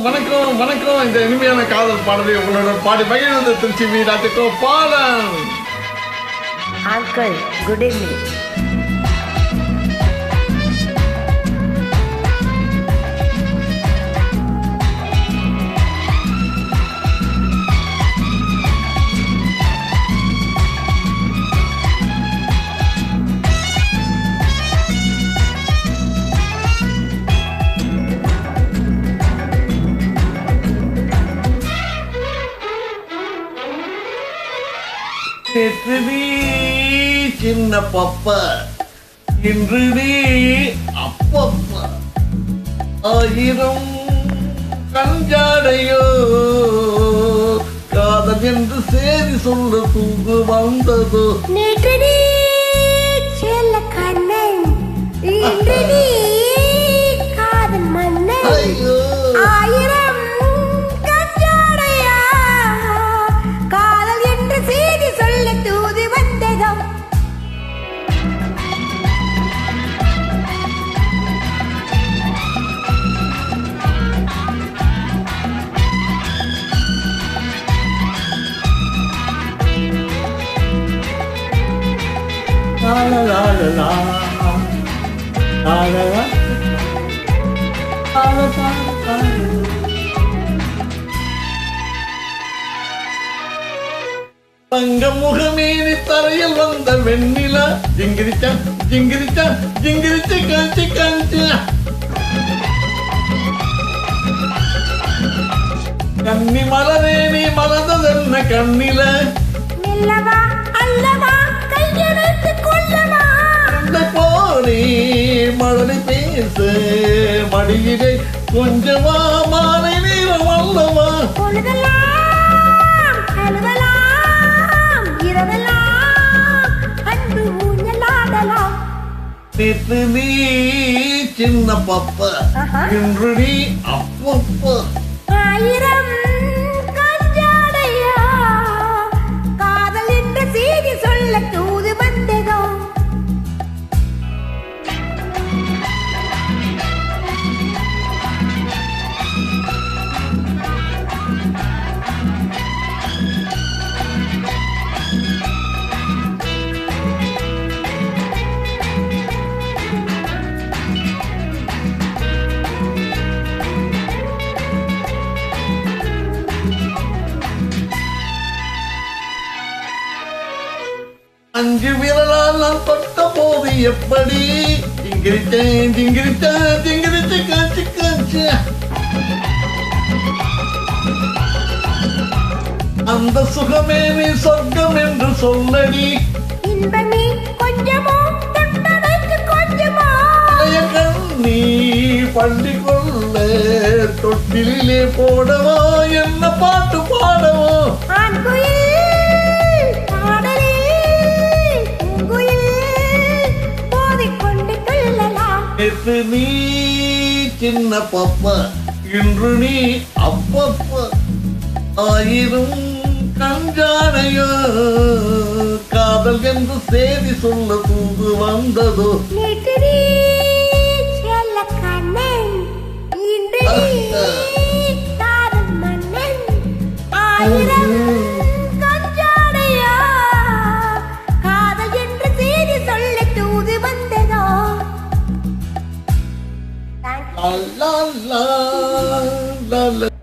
வணக்கம் வணக்கம். இந்த இனிமையான காதல் பாடலை உங்களோட பாடி மகிழ்ந்த திருச்சி வீராட்டுக்கோ பாலம். Uncle good evening. நேற்று நீ சின்ன பப்பா, இன்று நீ அப்பப்பா, ஆயிரம் கஞ்சாடையோ காதல் என்று சேரி சொல்ல தூங்கு வந்ததோ. நேற்று நீ செல்ல கண்ணன், இன்று நீ காதல் மன்னன். ஐயோ ஆயிரம் கஞ்சாடையா காதல் என்று செய்தி சொல்ல தூது வந்ததோ. லா லா லா லா லா லா லா தங்க முகமேனி தரையில் வந்த வெண்ணிலா ஜிங்கிரிச்சா ஜிங்கிரிச்சா ஜிங்கிரிச்சு காஞ்சி காஞ்சி. கன்னி மலரே நீ மலர்ந்ததென்ன கண்ணில மெல்லவா அல்லவா கையெழுத்து கொள்ளவா போனே மழலை பேச மடியிலே கொஞ்சமா மாலை நீரம் அல்லவா. பொழுதெல்லாம் அழுவலாம் இரவெல்லாம் அன்பு ஊஞ்சலாடலாம். நேற்று நீ சின்ன பப்பா, இன்று நீ அப்பப்பா, ஆயிரம் கஞ்சாடையா காதல் என்ற செய்தி சொல்ல தூது வந்ததோ. அஞ்சு விரலால் நான் தொட்ட போது எப்படி ஜிங்கிரிச்சேன் ஜிங்கிரிச்சா ஜிங்கிரிச்சு காய்ச்சி காய்ச்சி. அந்த சுகமே நீ சொர்க்கம் என்று சொல்லடி. இன்பமே கொஞ்சமோ தொட்டதற்கு கொஞ்சமோ இளைய கண்ணி பள்ளி கொள்ள தொட்டிலே போடவோ என்ன பாட்டு பாடவோ. ஆண்குயில் பாடலே பூங்குயில் போதிக்கொண்டு கொள்ளலாம். நேற்று நீ சின்ன பப்பா, இன்று நீ அப்பப்பா, ஆயிரம் கஞ்சாடையோ காதல் என்று செய்தி சொல்ல தூது வந்ததோ. நேற்று நீ செல்ல கண்ணன், இன்று நீ காதல் மன்னன். ஆயிரம் கஞ்சாடையா காதல் என்று செய்தி சொல்ல தூது வந்ததோ. லா லா லா லா லா.